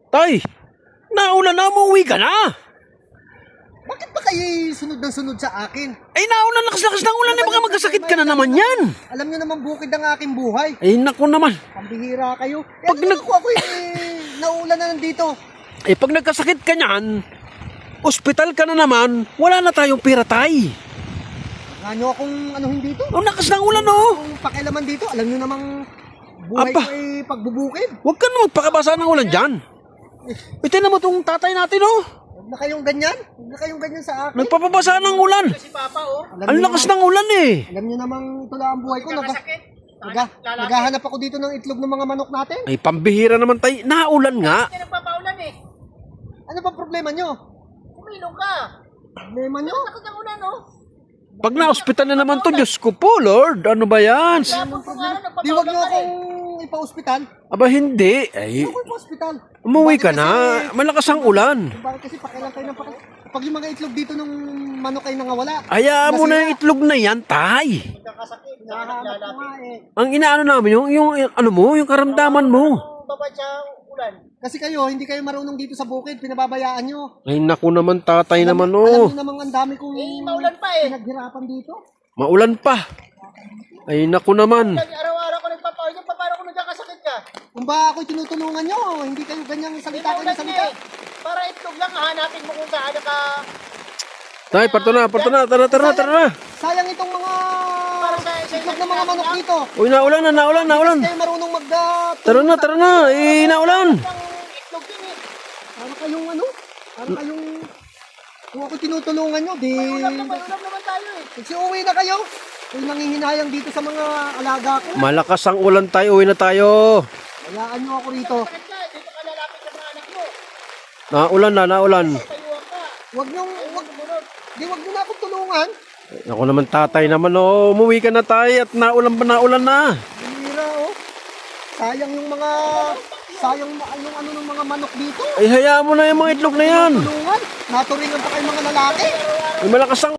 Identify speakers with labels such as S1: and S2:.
S1: Tay, naulan na, umuwi ka na.
S2: Bakit ba kayo sunod ng sunod sa akin?
S1: Ay, naulan, lakas-lakas ng ulan. Baka magkasakit ka na naman yan.
S2: Alam nyo naman bukid ang aking buhay.
S1: Ay, naku naman.
S2: Pambihira kayo.
S1: Pag
S2: ako naulan na nandito.
S1: Eh, pag nagkasakit ka niyan, ospital ka na naman, wala na tayong pera, tay.
S2: Nga nyo akong anuhin dito.
S1: Oh, lakas ng ulan, oh.
S2: Kung pakialaman dito, alam nyo namang buhay
S1: Aba.
S2: ko ay pagbubukid.
S1: Huwag ka na magpakabasa ng ulan dyan. Ito na mo itong tatay natin, oh.
S2: Huwag na kayong ganyan. Huwag na kayong ganyan sa akin.
S1: Nagpapabasa ng ulan.
S2: Si Papa, oh.
S1: Ang lakas ng ulan, eh.
S2: Alam nyo namang ito lang ang buhay ko. Naghahanap ako dito ng itlog ng mga manok natin.
S1: Ay, pambihira naman, tay. Naulan nga.
S3: Hindi nagpapaulan eh.
S2: Ano ba problema nyo?
S3: Kumilong ka.
S2: Problema nyo?
S3: Takot ang ulan, oh.
S1: Pag na-hospital na naman to, Diyos ko po, Lord. Ano ba yan?
S3: Tapos kung ano,
S2: Di wag
S3: nagpapaulan
S2: nyo
S3: ka eh.
S2: akong ipa-hospital.
S1: Aba, hindi. Ay,
S2: Ako ipa-hospital.
S1: umuwi
S2: Bakit
S1: ka na. Malakas ang ulan.
S2: Bakit kasi pakilang kayo ng pakilang? Pag yung mga itlog dito nung manok ay nangawala.
S1: Hayaan mo na yung itlog na yan, tay.
S3: Nagkakasakit.
S2: Nahanap ko nga eh.
S1: Ang inaano namin, yung ano mo, yung karamdaman mo.
S3: Kung babad sa ulan.
S2: Kasi kayo, hindi kayo marunong dito sa bukid. Pinababayaan nyo.
S1: Ay, naku naman, tatay naman,
S2: Alam
S1: oh.
S2: nyo namang ang dami kong
S3: Eh, maulan pa eh.
S2: pinaghirapan dito.
S1: Maulan pa. Ay, naku naman.
S3: Lagi araw-araw ko nagpapaulan. Paano kung nagkakasakit ka?
S2: Kung ba ako'y tinutulungan nyo, hindi kayo ganyang
S3: Hindi
S2: salita kayo
S3: maulan
S2: ng salita.
S3: eh. Para itlog lang, hanapin mo kung saan ka.
S1: Tay, parto na. Tara na.
S2: Sayang itong mga
S3: Para sa
S2: itlog ng mga manok dito.
S1: Uy, naulan.
S2: Hindi kayo marunong
S1: Tara na. Eh, naulan.
S3: Ang itlog din eh.
S2: Ano kayong ano? Ano kayong... Kung ako tinutulungan nyo, di...
S3: Ulam naman tayo eh.
S2: Uwi na kayo. Kung nangihinayang dito sa mga alaga ko.
S1: Malakas ang ulan, tay. Uwi na tayo.
S2: Hayaan nyo ako rito.
S3: Bakit ka? Dito ka lalapit sa mga anak mo.
S1: Naulan.
S3: Tayuan ka.
S2: Wag nyo na akong tulungan.
S1: Ay, ako naman, tatay naman, oh. Umuwi ka na, tay. At naulan na.
S2: Bira, oh. Sayang yung yung ano ng mga manok dito.
S1: Ay, hayaan mo na yung mga itlog na yan.
S2: Tulungan. Naturingan pa kayo mga lalaki.
S1: Ay, malakas ang